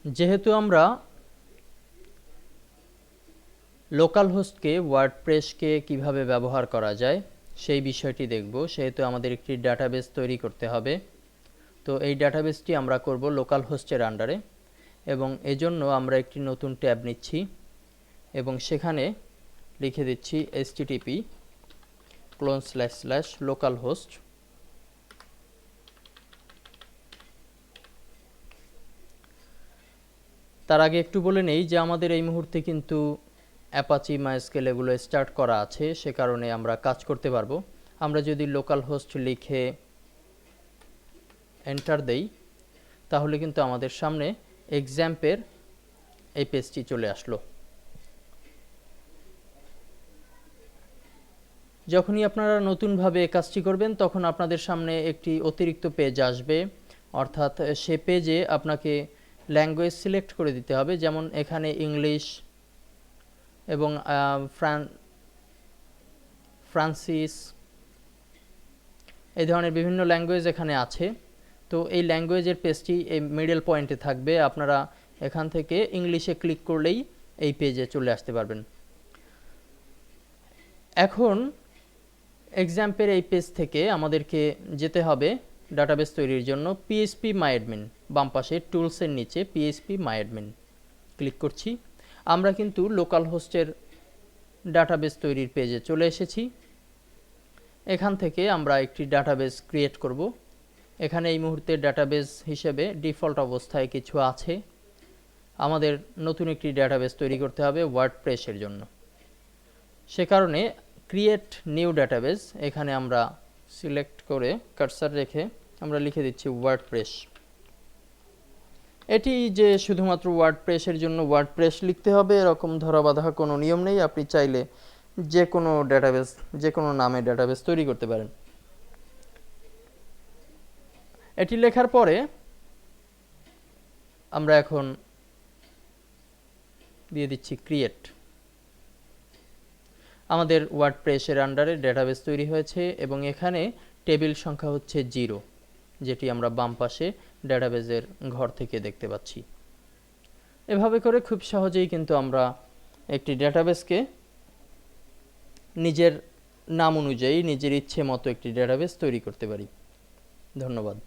যেহেতু আমরা লোকাল হোস্টকে ওয়ার্ডপ্রেসকে কিভাবে ব্যবহার করা যায় সেই বিষয়টি দেখব, সেহেতু আমাদের একটি ডাটাবেস তৈরি করতে হবে। তো এই ডাটাবেসটি আমরা করব লোকাল হোস্টের আন্ডারে, এবং এজন্য আমরা একটি নতুন ট্যাব নিচ্ছি এবং সেখানে লিখে দিচ্ছি http://localhost। তার আগে একটু বলে নেই যে আমাদের এই মুহূর্তে কিন্তু অ্যাপাচি মাইস্কেল এগুলো স্টার্ট করা আছে, সে কারণে আমরা কাজ করতে পারবো। আমরা যদি লোকাল হোস্ট লিখে এন্টার দেই তাহলে কিন্তু আমাদের সামনে এক্সাম্পের এই পেজটি চলে আসলো। যখনই আপনারা নতুনভাবে কাজটি করবেন তখন আপনাদের সামনে একটি অতিরিক্ত পেজ আসবে, অর্থাৎ সে পেজে আপনাকে ল্যাঙ্গুয়েজ সিলেক্ট করে দিতে হবে। যেমন এখানে ইংলিশ এবং ফ্রান্সিস এই ধরনের বিভিন্ন ল্যাঙ্গুয়েজ এখানে আছে। তো এই ল্যাঙ্গুয়েজের পেজটি এই মিডল পয়েন্টে থাকবে, আপনারা এখান থেকে ইংলিশে ক্লিক করলেই এই পেজে চলে আসতে পারবেন। এখন এক্সাম্পের এই পেজ থেকে আমাদেরকে যেতে হবে ডাটাবেস তৈরির জন্য phpMyAdmin, বাম পাশে টুলসের নিচে phpMyAdmin ক্লিক করছি। আমরা কিন্তু লোকাল হোস্টের ডাটাবেস তৈরির পেজে চলে এসেছি। এখান থেকে আমরা একটি ডাটাবেস ক্রিয়েট করব। এখানে এই মুহূর্তে ডাটাবেস হিসেবে ডিফল্ট অবস্থায় কিছু আছে, আমাদের নতুন একটি ডাটাবেস তৈরি করতে হবে ওয়ার্ডপ্রেসের জন্য। সে কারণে ক্রিয়েট নিউ ডাটাবেস এখানে আমরা সিলেক্ট করে কার্সার রেখে আমরা লিখে দিচ্ছি ওয়ার্ডপ্রেস। এটি যে শুধুমাত্র ওয়ার্ডপ্রেসের জন্য ওয়ার্ডপ্রেস লিখতে হবে এরকম ধরাবাঁধা কোনো নিয়ম নেই, আপনি চাইলে যে কোনো ডাটাবেস যে কোনো নামে ডাটাবেস তৈরি করতে পারেন। এটি লেখার পরে আমরা এখন দিয়ে দিচ্ছি ক্রিয়েট। আমাদের ওয়ার্ডপ্রেসের আন্ডারে ডাটাবেস তৈরি হয়েছে এবং এখানে টেবিল সংখ্যা হচ্ছে 0, যেটি আমরা বাম পাশে ডাটাবেসের ঘর থেকে দেখতে পাচ্ছি। এভাবে করে খুব সহজেই কিন্তু আমরা একটি ডাটাবেসকে নিজের নাম অনুযায়ী নিজের ইচ্ছে মতো একটি ডাটাবেস তৈরি করতে পারি। ধন্যবাদ।